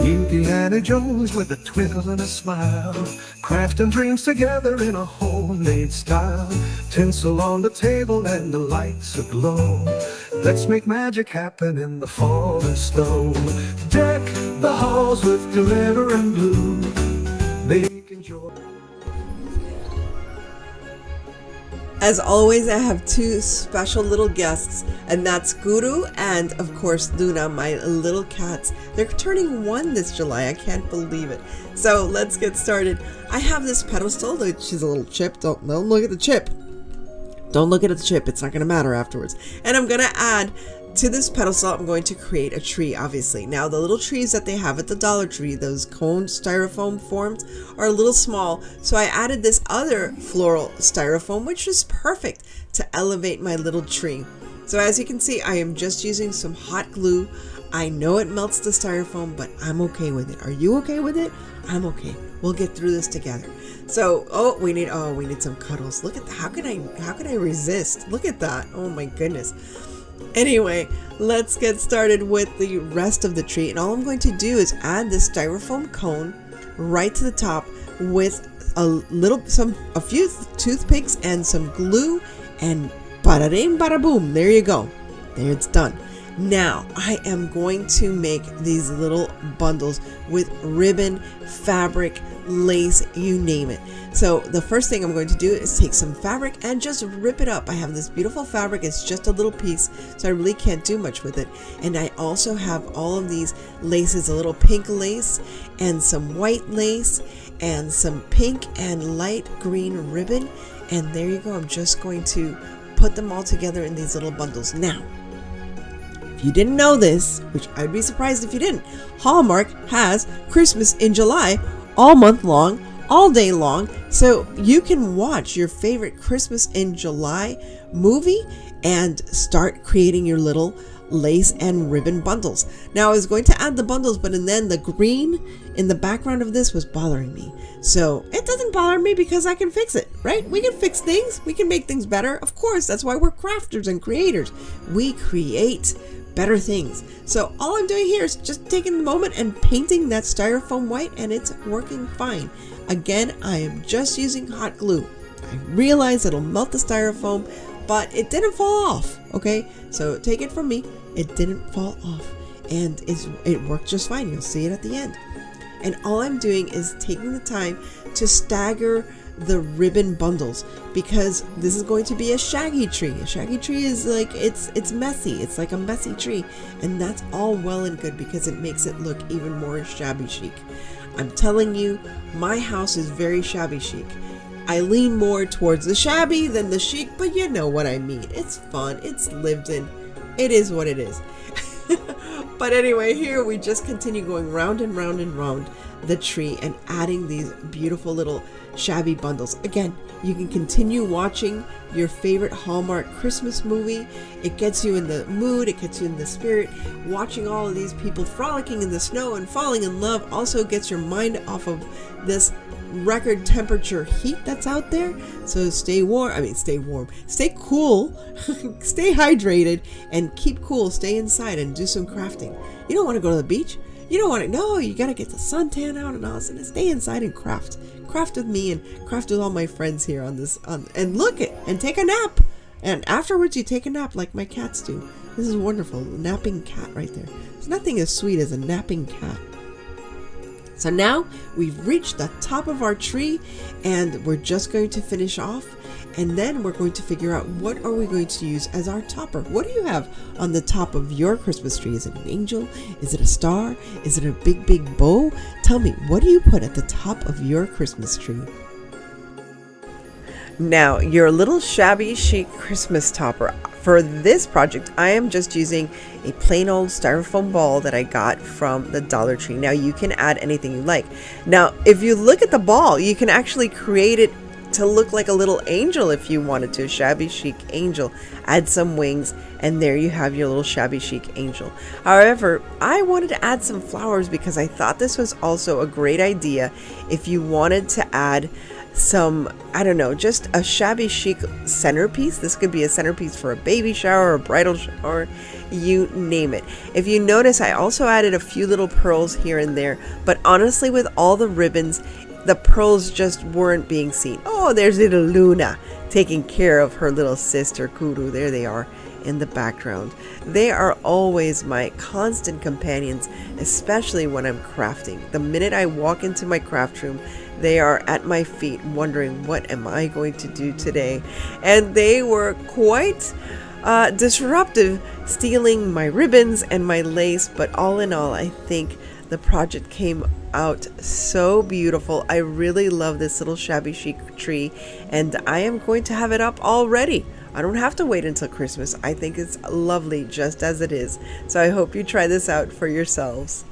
Indiana Jones with a twinkle and a smile, crafting dreams together in a homemade style. Tinsel on the table and the lights aglow. Let's make magic happen in the fall and snow. Deck the halls with glitter and blue. Making joy. As always, I have two special little guests, and that's Guru and, of course, Luna, my little cats. They're turning 1 this July. I can't believe it. So let's get started. I have this pedestal, which is a little chip. Don't look at the chip. Don't look at the chip. It's not going to matter afterwards. And I'm going to add to this pedestal, I'm going to create a tree, obviously. Now, the little trees that they have at the Dollar Tree, those cone styrofoam forms, are a little small. So I added this other floral styrofoam, which is perfect to elevate my little tree. So as you can see, I am just using some hot glue. I know it melts the styrofoam, but I'm okay with it. Are you okay with it? I'm okay. We'll get through this together. So, we need some cuddles. Look at that. How can I resist? Look at that. Oh my goodness. Anyway, let's get started with the rest of the tree, and all I'm going to do is add this styrofoam cone right to the top with a few toothpicks and some glue, and bada-ding, bada-boom, there you go. There, it's done. Now, I am going to make these little bundles with ribbon, fabric, lace, you name it. So the first thing I'm going to do is take some fabric and just rip it up. I have this beautiful fabric. It's just a little piece, so I really can't do much with it. And I also have all of these laces, a little pink lace and some white lace and some pink and light green ribbon. And there you go. I'm just going to put them all together in these little bundles. Now, if you didn't know this, which I'd be surprised if you didn't, Hallmark has Christmas in July all month long, all day long, so you can watch your favorite Christmas in July movie and start creating your little lace and ribbon bundles. Now, I was going to add the bundles, but then the green in the background of this was bothering me. So it doesn't bother me because I can fix it, right? We can fix things. We can make things better. Of course, that's why we're crafters and creators. We create better things. So all I'm doing here is just taking the moment and painting that styrofoam white, and it's working fine. Again, I am just using hot glue. I realize it'll melt the styrofoam, but it didn't fall off, okay? So take it from me, it didn't fall off, and it worked just fine. You'll see it at the end. And all I'm doing is taking the time to stagger the ribbon bundles, because this is going to be a shaggy tree. A shaggy tree is like, it's messy. It's like a messy tree, and that's all well and good because it makes it look even more shabby chic. I'm telling you, my house is very shabby chic. I lean more towards the shabby than the chic, but you know what I mean. It's fun. It's lived in. It is what it is. But anyway, here we just continue going round and round and round the tree and adding these beautiful little shabby bundles. Again, you can continue watching your favorite Hallmark Christmas movie. It gets you in the mood, it gets you in the spirit. Watching all of these people frolicking in the snow and falling in love also gets your mind off of this record temperature heat that's out there. So stay warm, stay cool, stay hydrated, and keep cool. Stay inside and do some crafting. You don't want to go to the beach. You don't want to, no, you got to get the suntan out and all this, and stay inside and craft with me and craft with all my friends here and look it and take a nap. And afterwards you take a nap like my cats do. This is wonderful. Napping cat right there. There's nothing as sweet as a napping cat. So now we've reached the top of our tree, and we're just going to finish off, and then we're going to figure out what are we going to use as our topper. What do you have on the top of your Christmas tree? Is it an angel? Is it a star? Is it a big bow? Tell me, what do you put at the top of your Christmas tree? Now, your little shabby chic Christmas topper. For this project, I am just using a plain old styrofoam ball that I got from the Dollar Tree. Now, you can add anything you like. Now, if you look at the ball, you can actually create it to look like a little angel if you wanted to. Shabby chic angel. Add some wings, and there you have your little shabby chic angel. However, I wanted to add some flowers because I thought this was also a great idea if you wanted to add some, I don't know, just a shabby chic centerpiece. This could be a centerpiece for a baby shower or a bridal shower, you name it. If you notice, I also added a few little pearls here and there, but honestly, with all the ribbons, the pearls just weren't being seen. Oh, there's little Luna taking care of her little sister Kuru. There they are in the background. They are always my constant companions, especially when I'm crafting. The minute I walk into my craft room, they are at my feet wondering, what am I going to do today? And they were quite disruptive, stealing my ribbons and my lace, but all in all, I think the project came out so beautiful. I really love this little shabby chic tree, and I am going to have it up already. I don't have to wait until Christmas. I think it's lovely just as it is. So I hope you try this out for yourselves.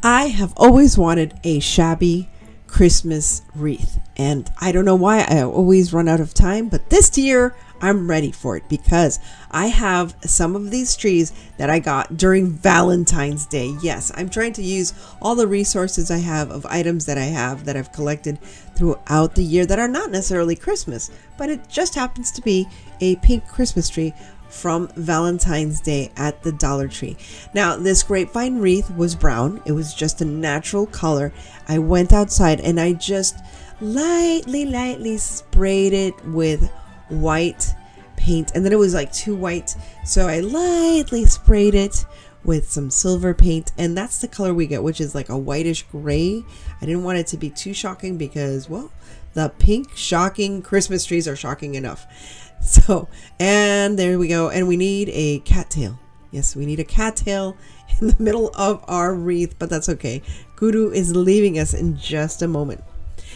I have always wanted a shabby Christmas wreath, and I don't know why I always run out of time, but this year I'm ready for it because I have some of these trees that I got during Valentine's Day. Yes, I'm trying to use all the resources I have of items that I have that I've collected throughout the year that are not necessarily Christmas, but it just happens to be a pink Christmas tree from Valentine's Day at the Dollar Tree. Now, this grapevine wreath was brown. It was just a natural color. I went outside and I just lightly sprayed it with white paint, and then it was like too white, so I lightly sprayed it with some silver paint, and that's the color we get, which is like a whitish gray. I didn't want it to be too shocking because, well, the pink shocking Christmas trees are shocking enough. So, and there we go, and we need a cattail. Yes, we need a cattail in the middle of our wreath, but that's okay. Guru is leaving us in just a moment.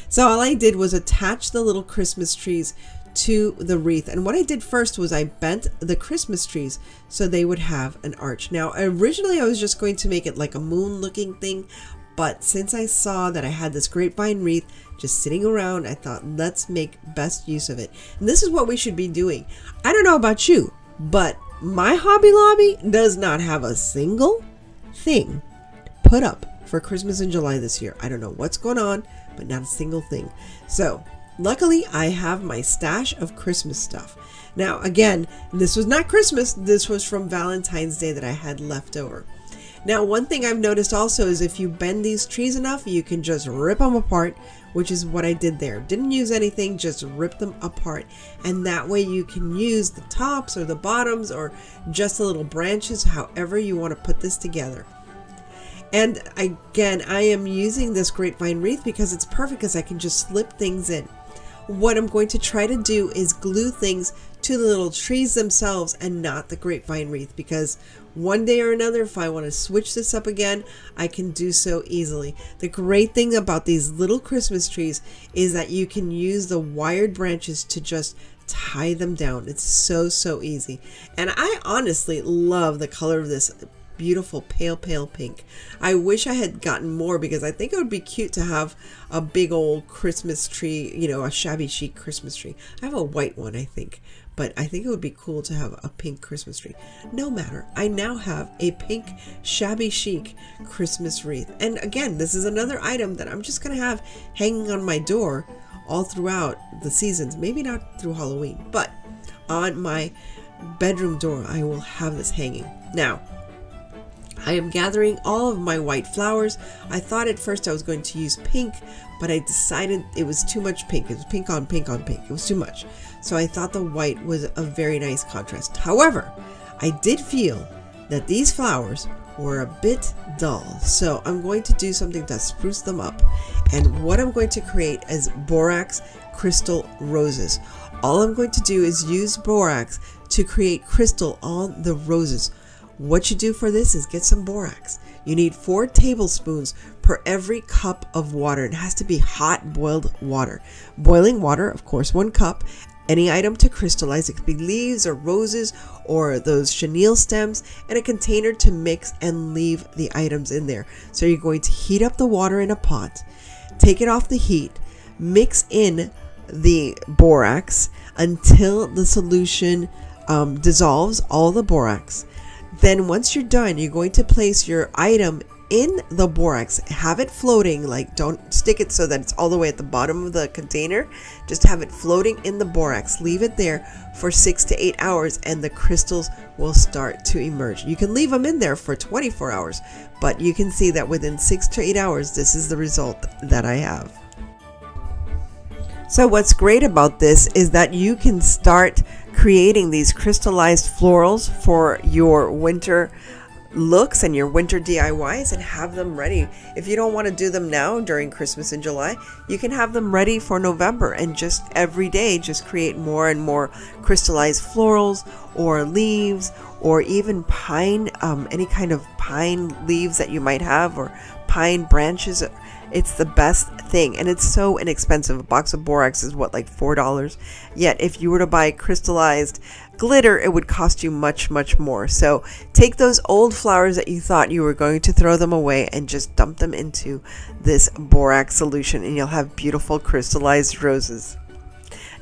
So all I did was attach the little Christmas trees to the wreath, and what I did first was I bent the Christmas trees so they would have an arch. Now originally I was just going to make it like a moon looking thing, but since I saw that I had this grapevine wreath just sitting around, I thought, let's make best use of it. And this is what we should be doing. I don't know about you, but my Hobby Lobby does not have a single thing put up for Christmas in July this year. I don't know what's going on, but not a single thing. So luckily, I have my stash of Christmas stuff. Now, again, this was not Christmas. This was from Valentine's Day that I had left over. Now, one thing I've noticed also is if you bend these trees enough, you can just rip them apart, which is what I did there. Didn't use anything, just rip them apart. And that way you can use the tops or the bottoms or just the little branches, however you want to put this together. And again, I am using this grapevine wreath because it's perfect because I can just slip things in. What I'm going to try to do is glue things to the little trees themselves and not the grapevine wreath, because one day or another, if I want to switch this up again, I can do so easily. The great thing about these little Christmas trees is that you can use the wired branches to just tie them down. It's so easy. And I honestly love the color of this beautiful pale pink. I wish I had gotten more because I think it would be cute to have a big old Christmas tree, you know, a shabby chic Christmas tree. I have a white one, I think, but I think it would be cool to have a pink Christmas tree. No matter, I now have a pink shabby chic Christmas wreath. And again, this is another item that I'm just gonna have hanging on my door all throughout the seasons. Maybe not through Halloween, but on my bedroom door I will have this hanging. Now, I am gathering all of my white flowers. I thought at first I was going to use pink, but I decided it was too much pink. It was pink on pink on pink. It was too much. So I thought the white was a very nice contrast. However, I did feel that these flowers were a bit dull. So I'm going to do something to spruce them up. And what I'm going to create is borax crystal roses. All I'm going to do is use borax to create crystal on the roses. What you do for this is get some borax. You need 4 tablespoons per every cup of water. It has to be hot boiled water. Boiling water, of course, 1 cup. Any item to crystallize. It could be leaves or roses or those chenille stems, and a container to mix and leave the items in there. So you're going to heat up the water in a pot, take it off the heat, mix in the borax until the solution dissolves all the borax. Then once you're done, you're going to place your item in the borax. Have it floating, like don't stick it so that it's all the way at the bottom of the container. Just have it floating in the borax. Leave it there for 6 to 8 hours and the crystals will start to emerge. You can leave them in there for 24 hours, but you can see that within 6 to 8 hours, this is the result that I have. So what's great about this is that you can start creating these crystallized florals for your winter looks and your winter DIYs and have them ready. If you don't want to do them now during Christmas in July, you can have them ready for November and just every day just create more and more crystallized florals or leaves or even pine, any kind of pine leaves that you might have or pine branches. It's the best thing and it's so inexpensive. A box of borax is what, like $4? Yet if you were to buy crystallized glitter, it would cost you much more. So take those old flowers that you thought you were going to throw them away and just dump them into this borax solution and you'll have beautiful crystallized roses.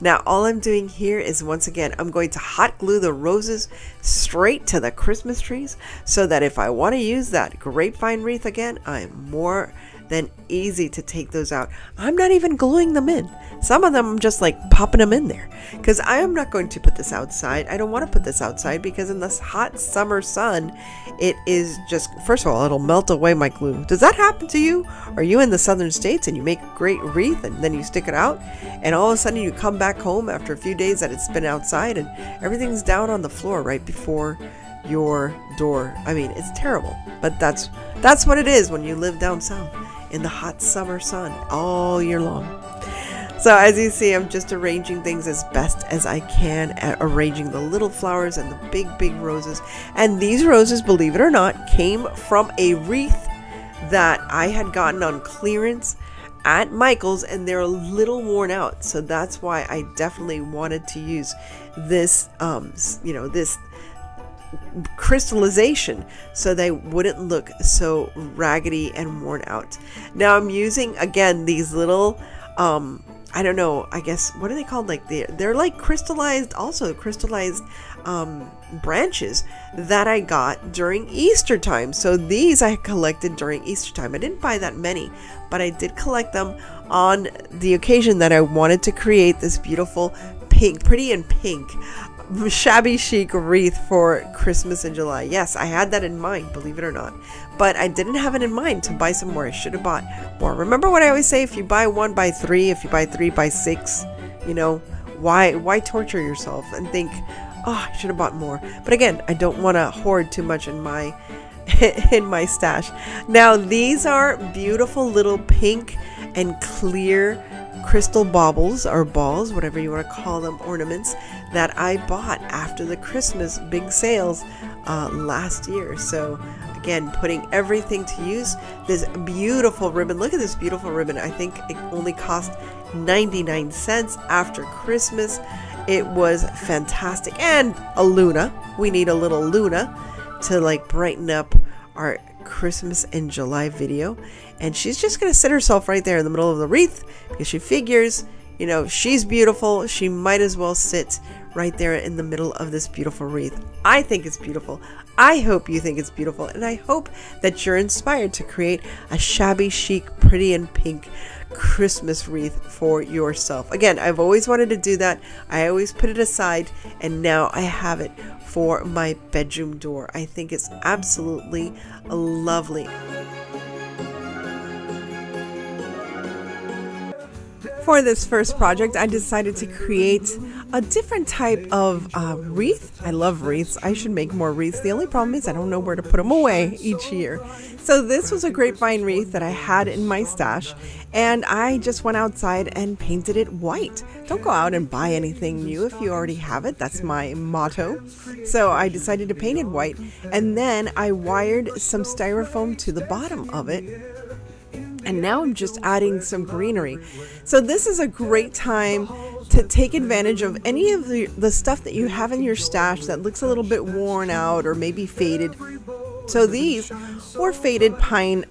Now all I'm doing here is, once again, I'm going to hot glue the roses straight to the Christmas trees so that if I want to use that grapevine wreath again, I'm more than easy to take those out. I'm not even gluing them in. Some of them I'm just like popping them in there because I am not going to put this outside. I don't want to put this outside because in this hot summer sun, it is just, first of all, it'll melt away my glue. Does that happen to you? Are you in the southern states and you make a great wreath and then you stick it out and all of a sudden you come back home after a few days that it's been outside and everything's down on the floor right before your door? I mean, it's terrible, but that's what it is when you live down south in the hot summer sun all year long. So as you see, I'm just arranging things as best as I can, at arranging the little flowers and the big roses. And these roses, believe it or not, came from a wreath that I had gotten on clearance at Michael's and they're a little worn out. So that's why I definitely wanted to use this, this crystallization so they wouldn't look so raggedy and worn out. Now I'm using again these little I don't know, I guess, what are they called? Like they're like crystallized branches that I got during Easter time. So these I collected during Easter time. I didn't buy that many, but I did collect them on the occasion that I wanted to create this beautiful pink, pretty and pink shabby chic wreath for Christmas in July. Yes, I had that in mind, believe it or not, but I didn't have it in mind to buy some more. I should have bought more. Remember what I always say, if you buy one, buy three. If you buy three, buy six. You know, why torture yourself and think, oh, I should have bought more. But again, I don't want to hoard too much in my stash. Now these are beautiful little pink and clear crystal baubles or balls, whatever you want to call them, ornaments that I bought after the Christmas big sales last year. So again, putting everything to use. This beautiful ribbon. Look at this beautiful ribbon. I think it only cost 99 cents after Christmas. It was fantastic. And a Luna. We need a little Luna to like brighten up our Christmas in July video. And she's just going to sit herself right there in the middle of the wreath because she figures, you know, she's beautiful. She might as well sit right there in the middle of this beautiful wreath. I think it's beautiful. I hope you think it's beautiful. And I hope that you're inspired to create a shabby chic, pretty and pink Christmas wreath for yourself. Again, I've always wanted to do that. I always put it aside and now I have it for my bedroom door. I think it's absolutely lovely. For this first project, I decided to create a different type of wreath. I love wreaths. I should make more wreaths. The only problem is I don't know where to put them away each year. So this was a grapevine wreath that I had in my stash, and I just went outside and painted it white. Don't go out and buy anything new if you already have it. That's my motto. So I decided to paint it white, and then I wired some styrofoam to the bottom of it. And now I'm just adding some greenery. So this is a great time to take advantage of any of the stuff that you have in your stash that looks a little bit worn out or maybe faded. So these were faded pine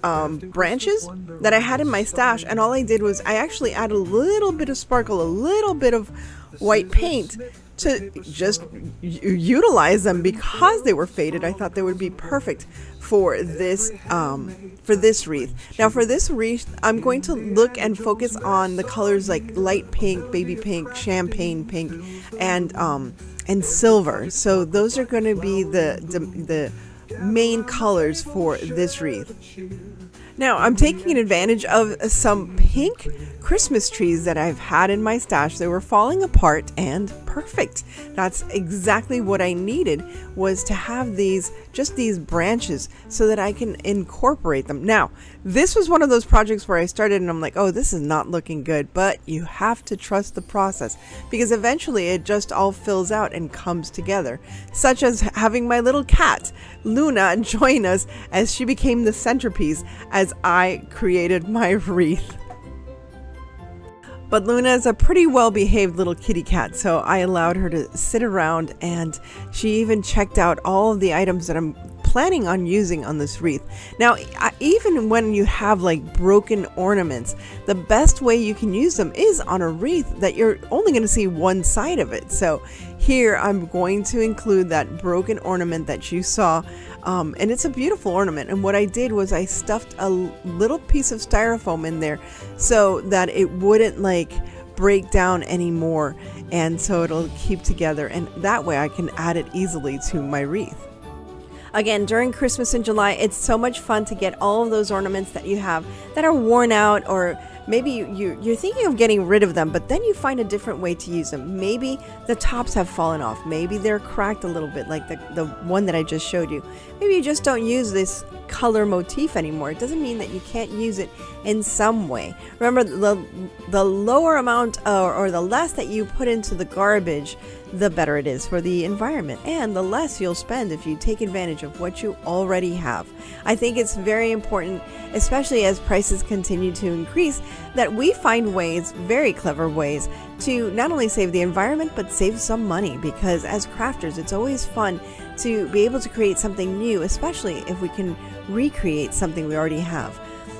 branches that I had in my stash. And all I did was I actually added a little bit of sparkle, a little bit of white paint to just utilize them because they were faded. I thought they would be perfect for this wreath. Now for this wreath, I'm going to look and focus on the colors like light pink, baby pink, champagne pink, and silver. So those are going to be the main colors for this wreath. Now I'm taking advantage of some pink Christmas trees that I've had in my stash. They were falling apart and perfect. That's exactly what I needed, was to have these branches so that I can incorporate them. Now, this was one of those projects where I started and I'm like, oh, this is not looking good, but you have to trust the process because eventually it just all fills out and comes together, such as having my little cat, Luna, join us as she became the centerpiece as I created my wreath. But Luna is a pretty well-behaved little kitty cat, so I allowed her to sit around, and she even checked out all of the items that I'm planning on using on this wreath. Now, even when you have like broken ornaments, the best way you can use them is on a wreath that you're only going to see one side of it. So here I'm going to include that broken ornament that you saw, and it's a beautiful ornament. And what I did was I stuffed a little piece of styrofoam in there so that it wouldn't like break down anymore, and so it'll keep together, and that way I can add it easily to my wreath. Again, during Christmas in July, it's so much fun to get all of those ornaments that you have that are worn out, or maybe you're thinking of getting rid of them, but then you find a different way to use them. Maybe the tops have fallen off. Maybe they're cracked a little bit, like the one that I just showed you. Maybe you just don't use this color motif anymore. It doesn't mean that you can't use it in some way. Remember, the lower amount or the less that you put into the garbage, the better it is for the environment, and the less you'll spend if you take advantage of what you already have. I think it's very important, especially as prices continue to increase, that we find ways, very clever ways, to not only save the environment but save some money, because as crafters it's always fun to be able to create something new, especially if we can recreate something we already have.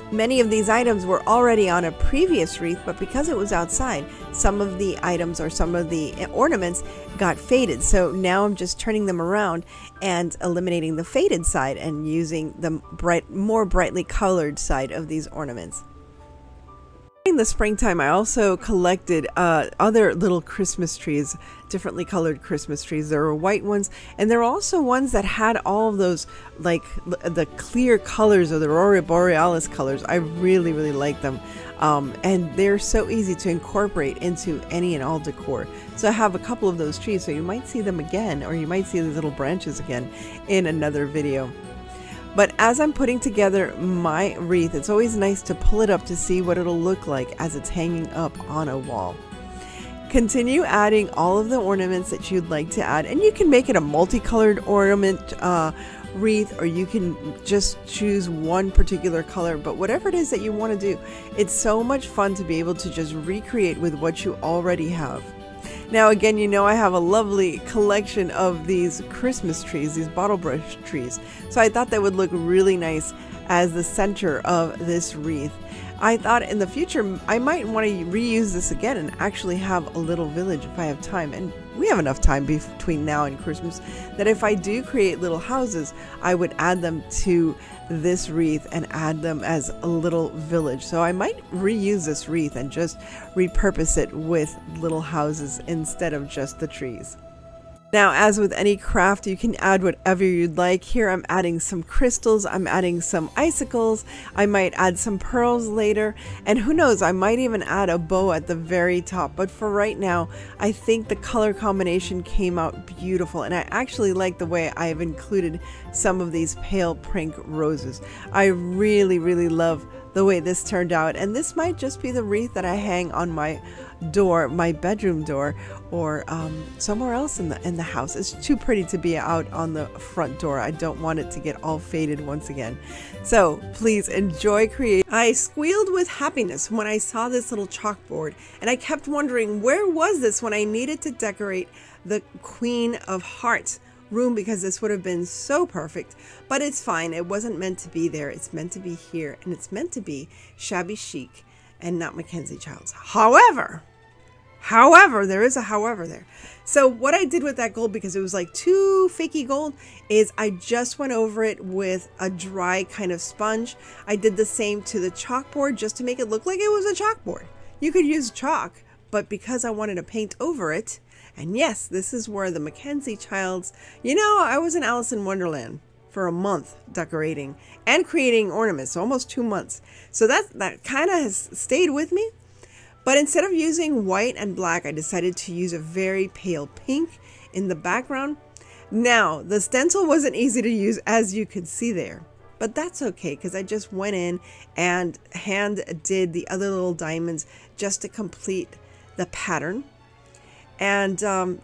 Many of these items were already on a previous wreath, but because it was outside, some of the items or some of the ornaments got faded. So now I'm just turning them around and eliminating the faded side and using the more brightly colored side of these ornaments. In the springtime, I also collected other little Christmas trees, differently colored Christmas trees. There were white ones, and there were also ones that had all of those, like the clear colors or the Aurora Borealis colors. I really, really like them. And they're so easy to incorporate into any and all decor. So I have a couple of those trees, so you might see them again, or you might see these little branches again in another video. But as I'm putting together my wreath, it's always nice to pull it up to see what it'll look like as it's hanging up on a wall. Continue adding all of the ornaments that you'd like to add, and you can make it a multicolored ornament wreath, or you can just choose one particular color. But whatever it is that you want to do, it's so much fun to be able to just recreate with what you already have. Now again, you know I have a lovely collection of these Christmas trees, these bottle brush trees. So I thought that would look really nice as the center of this wreath. I thought in the future I might want to reuse this again and actually have a little village if I have time. And we have enough time between now and Christmas that if I do create little houses, I would add them to this wreath and add them as a little village. So I might reuse this wreath and just repurpose it with little houses instead of just the trees. Now, as with any craft, you can add whatever you'd like. Here I'm adding some crystals, I'm adding some icicles, I might add some pearls later, and who knows, I might even add a bow at the very top. But for right now, I think the color combination came out beautiful, and I actually like the way I've included some of these pale pink roses. I really, really love the way this turned out, and this might just be the wreath that I hang on my door, my bedroom door, or somewhere else in the house. It's too pretty to be out on the front door. I don't want it to get all faded once again. So please enjoy creating. I squealed with happiness when I saw this little chalkboard, and I kept wondering, where was this when I needed to decorate the Queen of Hearts room, because this would have been so perfect. But it's fine, it wasn't meant to be there. It's meant to be here, and it's meant to be shabby chic and not Mackenzie Childs. However, However, there is a however there. So what I did with that gold, because it was like too fakey gold, is I just went over it with a dry kind of sponge. I did the same to the chalkboard just to make it look like it was a chalkboard. You could use chalk, but because I wanted to paint over it, and yes, this is where the Mackenzie Childs, I was in Alice in Wonderland for a month decorating and creating ornaments, so almost 2 months. So that kind of has stayed with me. But instead of using white and black, I decided to use a very pale pink in the background. Now, the stencil wasn't easy to use, as you could see there, but that's okay because I just went in and hand did the other little diamonds just to complete the pattern. And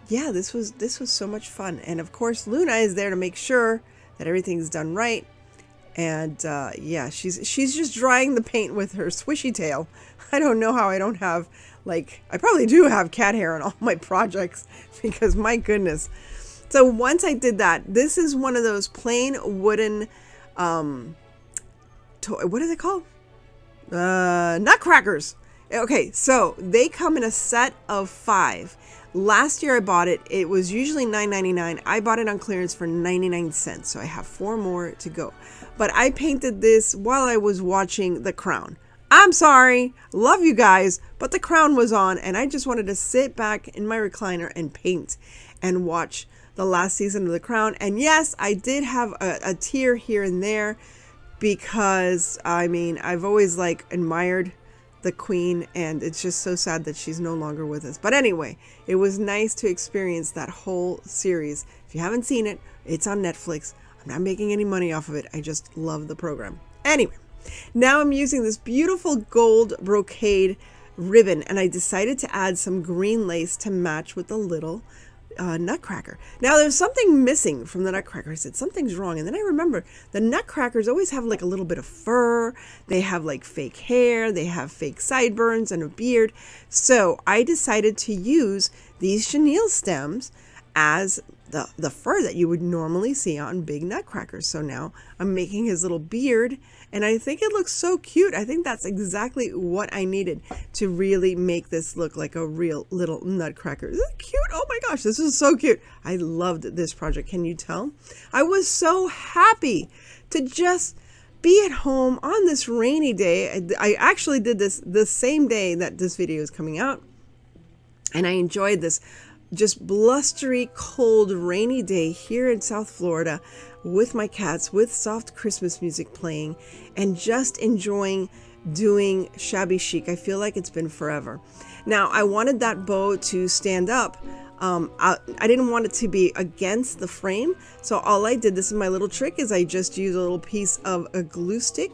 yeah, this was so much fun. And of course, Luna is there to make sure that everything's done right. And yeah, she's just drying the paint with her swishy tail. I don't know how I don't have, like, I probably do have cat hair on all my projects because my goodness. So once I did that, this is one of those plain wooden, what are they called? Nutcrackers. Okay, so they come in a set of 5. Last year I bought it. It was usually $9.99. I bought it on clearance for 99 cents. So I have 4 more to go. But I painted this while I was watching The Crown. I'm sorry, love you guys, but The Crown was on and I just wanted to sit back in my recliner and paint and watch the last season of The Crown. And yes, I did have a tear here and there because, I mean, I've always admired the Queen, and it's just so sad that she's no longer with us. But anyway, it was nice to experience that whole series. If you haven't seen it, it's on Netflix. I'm not making any money off of it. I just love the program. Anyway, now I'm using this beautiful gold brocade ribbon, and I decided to add some green lace to match with the little nutcracker. Now there's something missing from the nutcracker. I said something's wrong, and then I remember the nutcrackers always have a little bit of fur. They have fake hair. They have fake sideburns and a beard. So I decided to use these chenille stems as the fur that you would normally see on big nutcrackers. So now I'm making his little beard, and I think it looks so cute. I think that's exactly what I needed to really make this look like a real little nutcracker. Isn't it cute? Oh my gosh, this is so cute. I loved this project. Can you tell? I was so happy to just be at home on this rainy day. I actually did this the same day that this video is coming out, and I enjoyed this just blustery, cold, rainy day here in South Florida with my cats, with soft Christmas music playing, and just enjoying doing Shabby Chic. I feel like it's been forever. Now, I wanted that bow to stand up. I didn't want it to be against the frame, so all I did, this is my little trick, is I just used a little piece of a glue stick,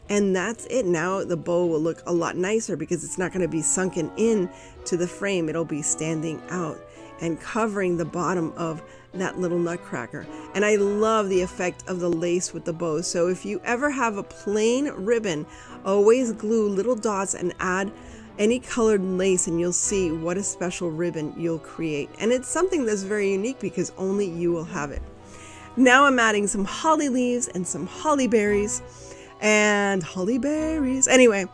and that's it. Now the bow will look a lot nicer because it's not going to be sunken in to the frame. It'll be standing out and covering the bottom of that little nutcracker. And I love the effect of the lace with the bow. So if you ever have a plain ribbon, always glue little dots and add any colored lace, and you'll see what a special ribbon you'll create. And it's something that's very unique because only you will have it. Now I'm adding some holly leaves and some holly berries. Anyway,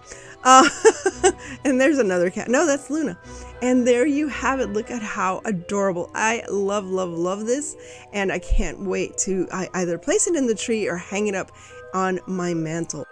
and there's another cat. No, that's Luna. And there you have it. Look at how adorable. I love, love, love this. And I can't wait to either place it in the tree or hang it up on my mantle.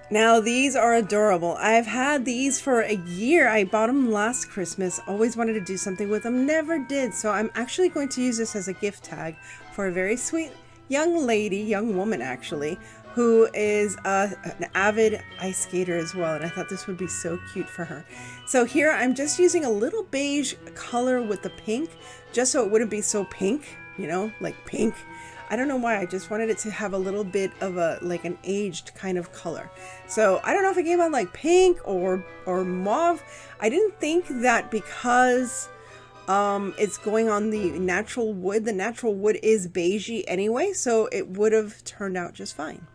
Now these are adorable. I've had these for a year. I bought them last Christmas. Always wanted to do something with them. Never did. So I'm actually going to use this as a gift tag for a very sweet young woman actually, who is an avid ice skater as well, and I thought this would be so cute for her. So here I'm just using a little beige color with the pink, just so it wouldn't be so pink, like pink. I don't know why, I just wanted it to have a little bit of an aged kind of color. So I don't know if it came out like pink or mauve. I didn't think that because it's going on the natural wood is beigey anyway, so it would have turned out just fine.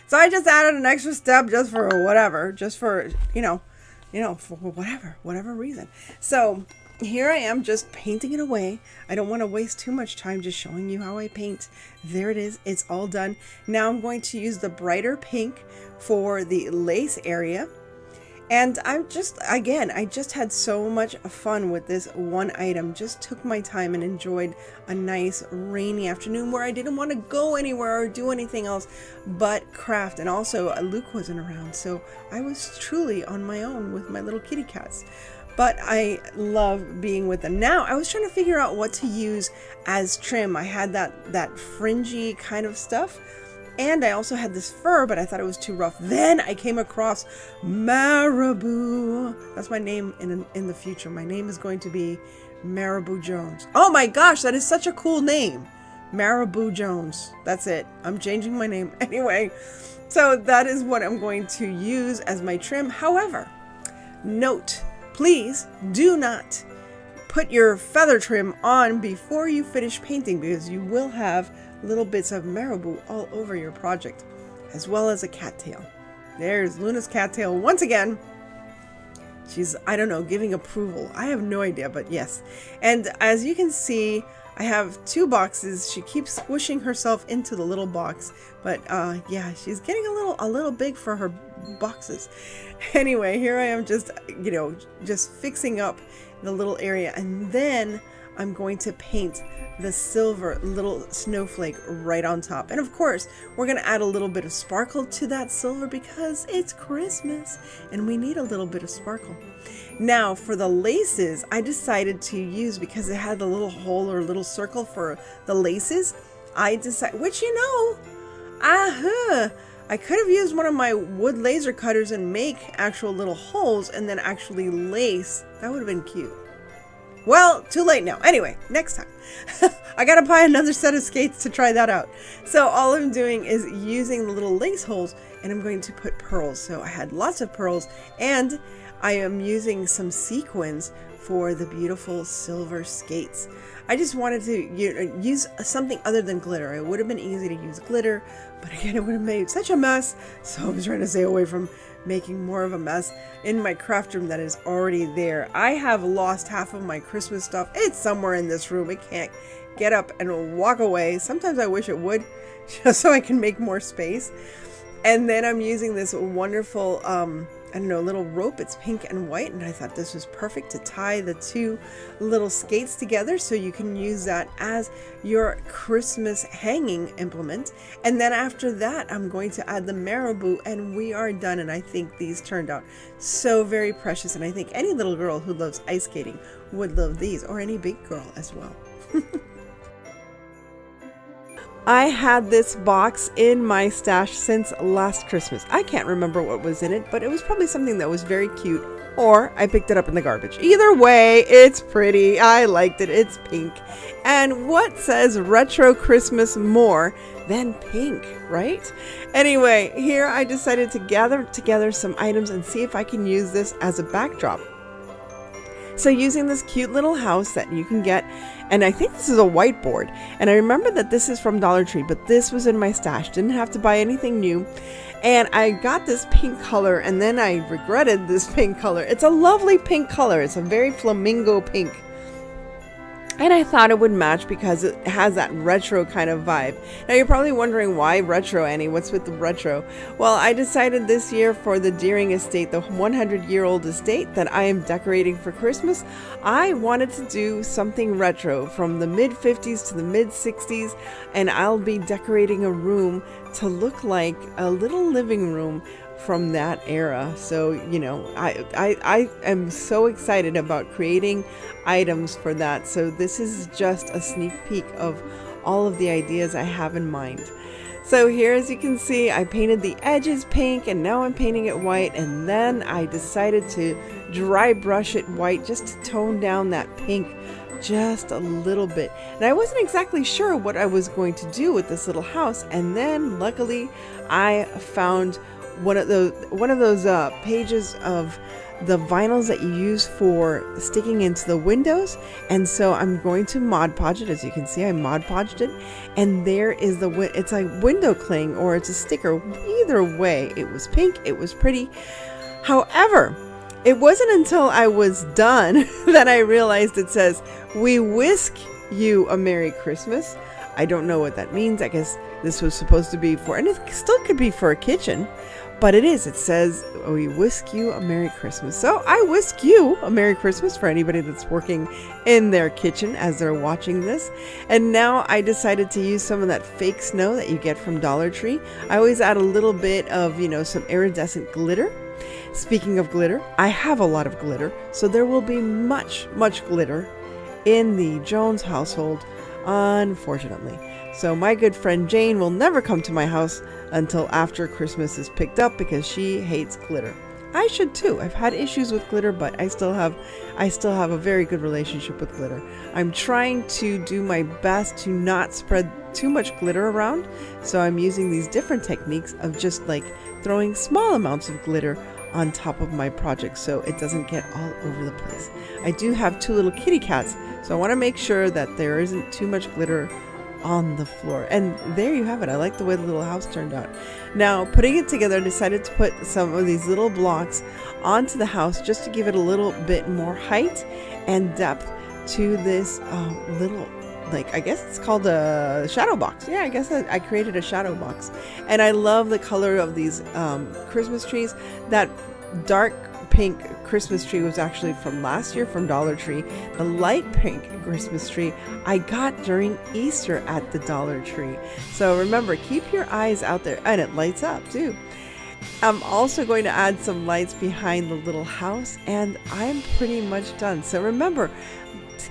So I just added an extra step just for whatever, for whatever reason. So here I am just painting it away. I don't want to waste too much time just showing you how I paint. There it is. It's all done. Now I'm going to use the brighter pink for the lace area. And I just had so much fun with this one item. Just took my time and enjoyed a nice rainy afternoon where I didn't want to go anywhere or do anything else but craft. And also Luke wasn't around, so I was truly on my own with my little kitty cats. But I love being with them. Now, I was trying to figure out what to use as trim. I had that fringy kind of stuff. And I also had this fur, but I thought it was too rough. Then I came across Marabou. That's my name in the future. My name is going to be Marabou Jones. Oh my gosh, that is such a cool name. Marabou Jones. That's it. I'm changing my name. Anyway, so that is what I'm going to use as my trim. However, note, please do not put your feather trim on before you finish painting, because you will have little bits of marabou all over your project, as well as a cattail. There's Luna's cattail once again. She's, I don't know, giving approval. I have no idea, but yes. And as you can see, I have 2 boxes. She keeps squishing herself into the little box, but yeah, she's getting a little big for her boxes. Anyway, here I am just fixing up the little area, and then I'm going to paint the silver little snowflake right on top. And of course, we're going to add a little bit of sparkle to that silver because it's Christmas and we need a little bit of sparkle. Now for the laces, I decided to use, because it had the little hole or little circle for the laces, I decided, I could have used one of my wood laser cutters and make actual little holes and then actually lace. That would have been cute. Well, too late now. Anyway, next time. I gotta buy another set of skates to try that out. So all I'm doing is using the little lace holes, and I'm going to put pearls. So I had lots of pearls, and I am using some sequins for the beautiful silver skates. I just wanted to use something other than glitter. It would have been easy to use glitter, but again, it would have made such a mess. So I'm trying to stay away from making more of a mess in my craft room that is already there. I have lost half of my Christmas stuff. It's somewhere in this room. It can't get up and walk away. Sometimes I wish it would, just so I can make more space. And then I'm using this wonderful little rope. It's pink and white, and I thought this was perfect to tie the 2 little skates together, so you can use that as your Christmas hanging implement. And then after that, I'm going to add the marabou, and we are done. And I think these turned out so very precious, and I think any little girl who loves ice skating would love these, or any big girl as well. I had this box in my stash since last Christmas. I can't remember what was in it, but it was probably something that was very cute, or I picked it up in the garbage. Either way, it's pretty. I liked it. It's pink. And what says retro Christmas more than pink, right? Anyway, here I decided to gather together some items and see if I can use this as a backdrop. So using this cute little house that you can get, and I think this is a whiteboard, and I remember that this is from Dollar Tree, but this was in my stash, didn't have to buy anything new. And I got this pink color, and then I regretted this pink color. It's a lovely pink color. It's a very flamingo pink. And I thought it would match because it has that retro kind of vibe. Now you're probably wondering, why retro, Annie? What's with the retro? Well, I decided this year for the Deering estate, the 100-year-old estate that I am decorating for Christmas, I wanted to do something retro from the mid-50s to the mid-60s, and I'll be decorating a room to look like a little living room from that era. So, I am so excited about creating items for that. So this is just a sneak peek of all of the ideas I have in mind. So here, as you can see, I painted the edges pink, and now I'm painting it white, and then I decided to dry brush it white just to tone down that pink just a little bit. And I wasn't exactly sure what I was going to do with this little house, and then luckily I found one of those pages of the vinyls that you use for sticking into the windows. And so I'm going to Mod Podge it. As you can see, I Mod Podged it, and there is it's a window cling, or it's a sticker. Either way, it was pink, it was pretty. However, it wasn't until I was done that I realized it says, "We whisk you a Merry Christmas." I don't know what that means. I guess this was supposed to be for, and it still could be for a kitchen, But it says, we whisk you a Merry Christmas. So I whisk you a Merry Christmas for anybody that's working in their kitchen as they're watching this. And now I decided to use some of that fake snow that you get from Dollar Tree. I always add a little bit of, some iridescent glitter. Speaking of glitter, I have a lot of glitter, so there will be much glitter in the Jones household, unfortunately. So my good friend Jane will never come to my house until after Christmas is picked up because she hates glitter. I should too. I've had issues with glitter, but I still have a very good relationship with glitter. I'm trying to do my best to not spread too much glitter around, so I'm using these different techniques of just like throwing small amounts of glitter on top of my project so it doesn't get all over the place. I do have 2 little kitty cats, so I want to make sure that there isn't too much glitter on the floor. And there you have it. I like the way the little house turned out. Now, putting it together, I decided to put some of these little blocks onto the house just to give it a little bit more height and depth to this little, I guess it's called a shadow box. Yeah, I guess I created a shadow box. And I love the color of these Christmas trees. That dark pink Christmas tree was actually from last year from Dollar Tree. The light pink Christmas tree I got during Easter at the Dollar Tree. So remember, keep your eyes out there, and it lights up too. I'm also going to add some lights behind the little house, and I'm pretty much done. So remember,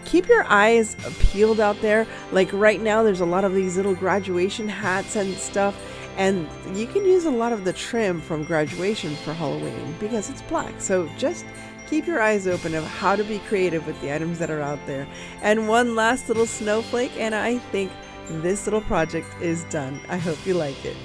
keep your eyes peeled out there. Like right now, there's a lot of these little graduation hats and stuff. And you can use a lot of the trim from graduation for Halloween because it's black. So just keep your eyes open of how to be creative with the items that are out there. And one last little snowflake, and I think this little project is done. I hope you like it.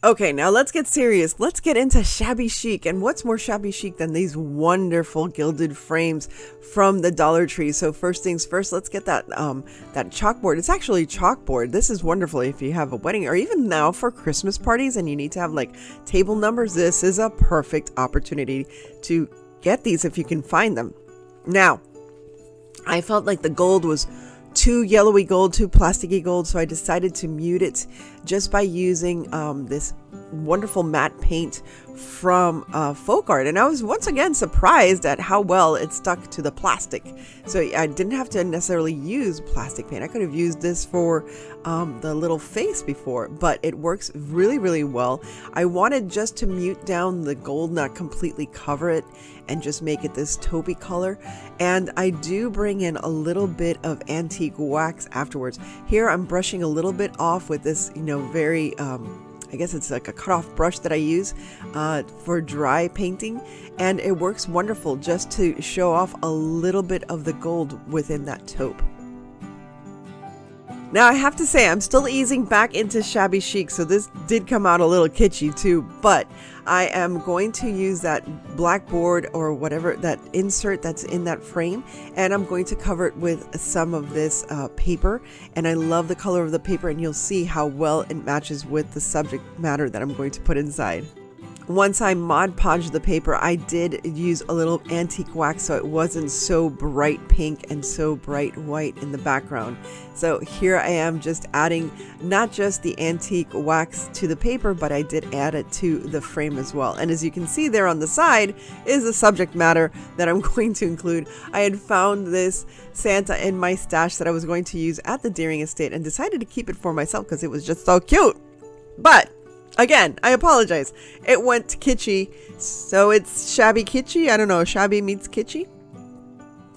Okay, now let's get serious. Let's get into shabby chic. And what's more shabby chic than these wonderful gilded frames from the Dollar Tree? So first things first, let's get that chalkboard. It's actually chalkboard. This is wonderful if you have a wedding or even now for Christmas parties and you need to have like table numbers. This is a perfect opportunity to get these if you can find them. Now, I felt like the gold was too yellowy gold, too plasticky gold, so I decided to mute it just by using this wonderful matte paint from Folk Art. And I was once again surprised at how well it stuck to the plastic. So I didn't have to necessarily use plastic paint. I could have used this for the little face before, but it works really well. I wanted just to mute down the gold, not completely cover it, and just make it this taupey color. And I do bring in a little bit of antique wax afterwards. Here I'm brushing a little bit off with this, very I guess it's like a cutoff brush that I use for dry painting, and it works wonderful just to show off a little bit of the gold within that taupe. Now I have to say I'm still easing back into shabby chic, so this did come out a little kitschy too, but I am going to use that blackboard or whatever, that insert that's in that frame, and I'm going to cover it with some of this paper. And I love the color of the paper, and you'll see how well it matches with the subject matter that I'm going to put inside. Once I Mod Podged the paper, I did use a little antique wax so it wasn't so bright pink and so bright white in the background. So here I am just adding not just the antique wax to the paper, but I did add it to the frame as well. And as you can see there on the side is the subject matter that I'm going to include. I had found this Santa in my stash that I was going to use at the Deering estate and decided to keep it for myself because it was just so cute. But again, I apologize. It went kitschy, so it's shabby kitschy. I don't know, shabby meets kitschy?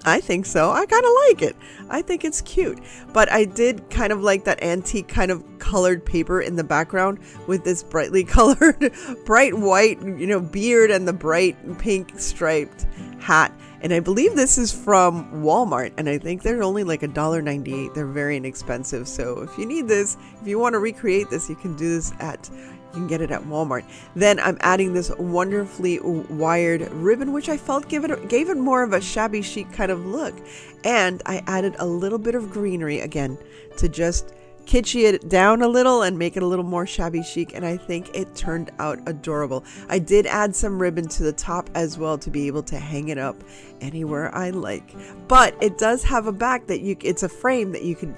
I think so. I kind of like it. I think it's cute. But I did kind of like that antique kind of colored paper in the background with this brightly colored, bright white, beard and the bright pink striped hat. And I believe this is from Walmart, and I think they're only like $1.98. They're very inexpensive. So if you need this, if you want to recreate this, you can do this you can get it at Walmart. Then I'm adding this wonderfully wired ribbon, which I felt gave it more of a shabby chic kind of look. And I added a little bit of greenery again to just kitschy it down a little and make it a little more shabby chic, and I think it turned out adorable. I did add some ribbon to the top as well to be able to hang it up anywhere I like. But it does have a back that it's a frame that you can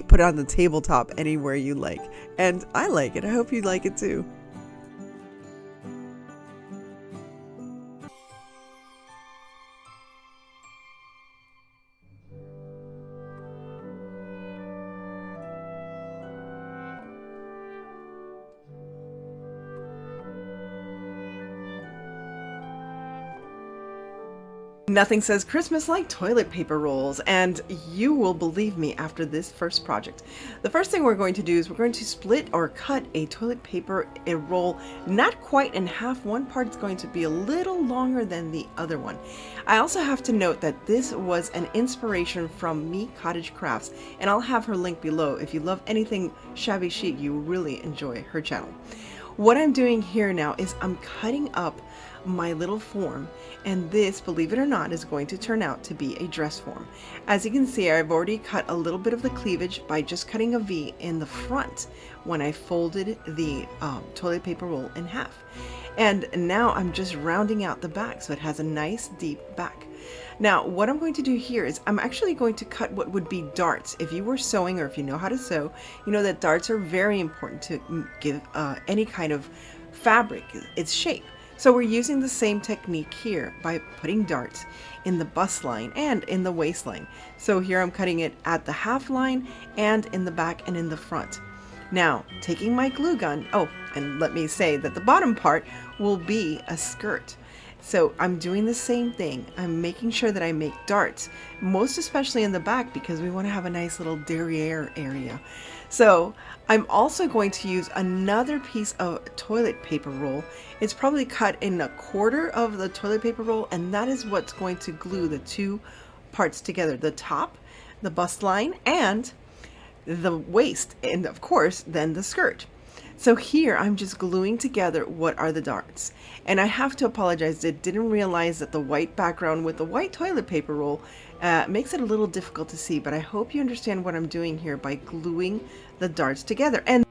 put on the tabletop anywhere you like. And I like it. I hope you like it too. Nothing says Christmas like toilet paper rolls, and you will believe me after this first project. The first thing we're going to do is we're going to split or cut a toilet paper roll not quite in half. One part is going to be a little longer than the other one. I also have to note that this was an inspiration from Me Cottage Crafts, and I'll have her link below. If you love anything shabby chic, you will really enjoy her channel. What I'm doing here now is I'm cutting up my little form, and this, believe it or not, is going to turn out to be a dress form. As you can see, I've already cut a little bit of the cleavage by just cutting a V in the front when I folded the toilet paper roll in half. And now I'm just rounding out the back so it has a nice deep back. Now what I'm going to do here is I'm actually going to cut what would be darts. If you were sewing, or if you know how to sew, you know that darts are very important to give any kind of fabric its shape. So we're using the same technique here by putting darts in the bust line and in the waistline. So here I'm cutting it at the half line and in the back and in the front. Now taking my glue gun, and let me say that the bottom part will be a skirt. So I'm doing the same thing. I'm making sure that I make darts, most especially in the back, because we want to have a nice little derriere area. So I'm also going to use another piece of toilet paper roll. It's probably cut in a quarter of the toilet paper roll, and that is what's going to glue the two parts together, the top, the bust line, and the waist, and of course then the skirt. So here I'm just gluing together what are the darts. And I have to apologize, I didn't realize that the white background with the white toilet paper roll makes it a little difficult to see, but I hope you understand what I'm doing here by gluing the darts together. And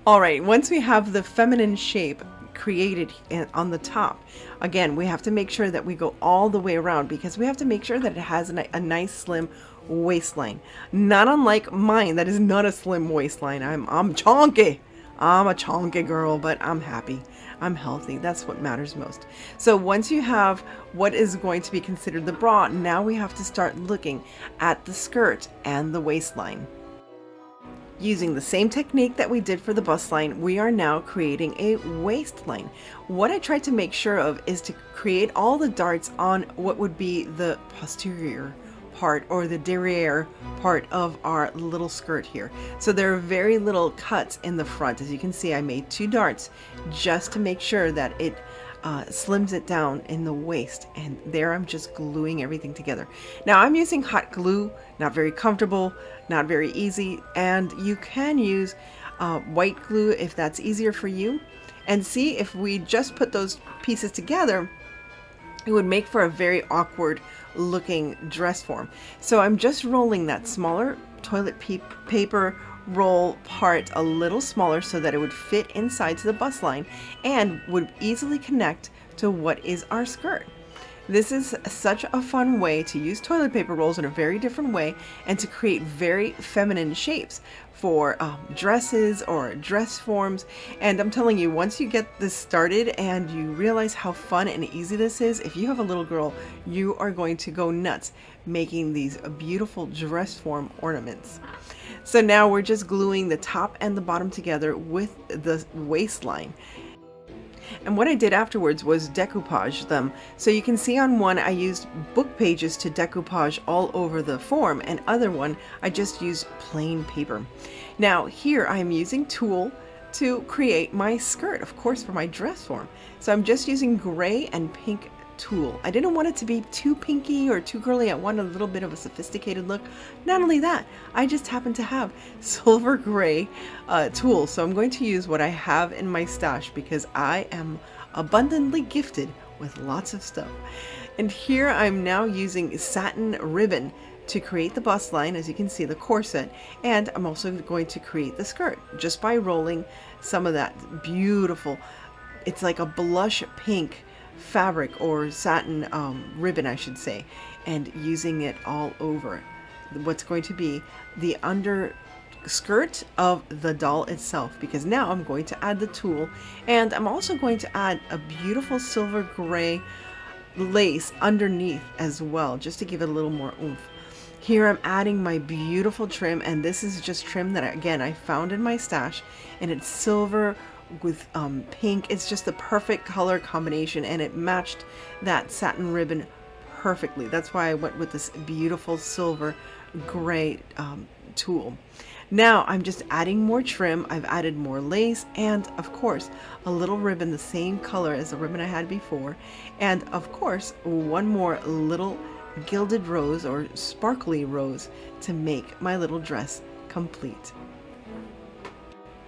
all right, once we have the feminine shape created on the top, again, we have to make sure that we go all the way around, because we have to make sure that it has a nice slim waistline, not unlike mine. That is not a slim waistline. I'm chunky. I'm a chunky girl, but I'm happy. I'm healthy. That's what matters most. So once you have what is going to be considered the bra, now we have to start looking at the skirt and the waistline. Using the same technique that we did for the bust line, we are now creating a waistline. What I tried to make sure of is to create all the darts on what would be the posterior part or the derriere part of our little skirt here. So there are very little cuts in the front. As you can see, I made 2 darts just to make sure that it slims it down in the waist, and there I'm just gluing everything together. Now I'm using hot glue, not very comfortable, not very easy, and you can use white glue if that's easier for you. And see, if we just put those pieces together, it would make for a very awkward looking dress form. So I'm just rolling that smaller toilet paper roll part a little smaller so that it would fit inside to the bust line and would easily connect to what is our skirt. This is such a fun way to use toilet paper rolls in a very different way and to create very feminine shapes for dresses or dress forms. And I'm telling you, once you get this started and you realize how fun and easy this is, if you have a little girl, you are going to go nuts making these beautiful dress form ornaments. So now we're just gluing the top and the bottom together with the waistline. And what I did afterwards was decoupage them. So you can see on one I used book pages to decoupage all over the form, and other one I just used plain paper. Now here I'm using tulle to create my skirt, of course, for my dress form. So I'm just using gray and pink tulle. I didn't want it to be too pinky or too girly. I wanted a little bit of a sophisticated look. Not only that, I just happen to have silver gray tulle, so I'm going to use what I have in my stash because I am abundantly gifted with lots of stuff. And here I'm now using satin ribbon to create the bust line, as you can see, the corset, and I'm also going to create the skirt just by rolling some of that beautiful, it's like a blush pink fabric or satin ribbon, I should say, and using it all over what's going to be the under skirt of the doll itself, because now I'm going to add the tulle, and I'm also going to add a beautiful silver gray lace underneath as well, just to give it a little more oomph. Here I'm adding my beautiful trim, and this is just trim that I found in my stash, and it's silver with pink. It's just the perfect color combination, and it matched that satin ribbon perfectly. That's why I went with this beautiful silver gray tulle. Now I'm just adding more trim. I've added more lace, and of course a little ribbon the same color as the ribbon I had before, and of course one more little gilded rose or sparkly rose to make my little dress complete.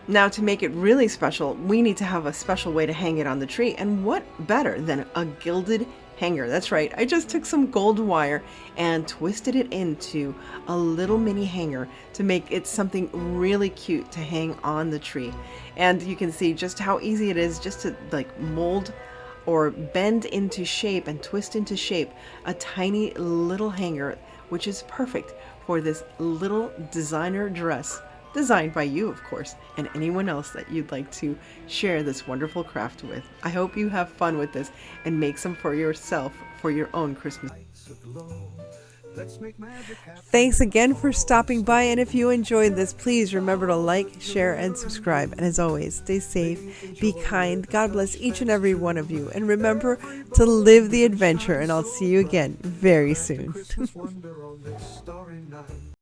Now, to make it really special, we need to have a special way to hang it on the tree, and what better than a gilded hanger? That's right, I just took some gold wire and twisted it into a little mini hanger to make it something really cute to hang on the tree. And you can see just how easy it is just to like mold or bend into shape and twist into shape a tiny little hanger, which is perfect for this little designer dress, designed by you, of course, and anyone else that you'd like to share this wonderful craft with. I hope you have fun with this and make some for yourself for your own Christmas. Thanks again for stopping by, and if you enjoyed this, please remember to like, share, and subscribe. And as always, stay safe, be kind, God bless each and every one of you, and remember to live the adventure, and I'll see you again very soon.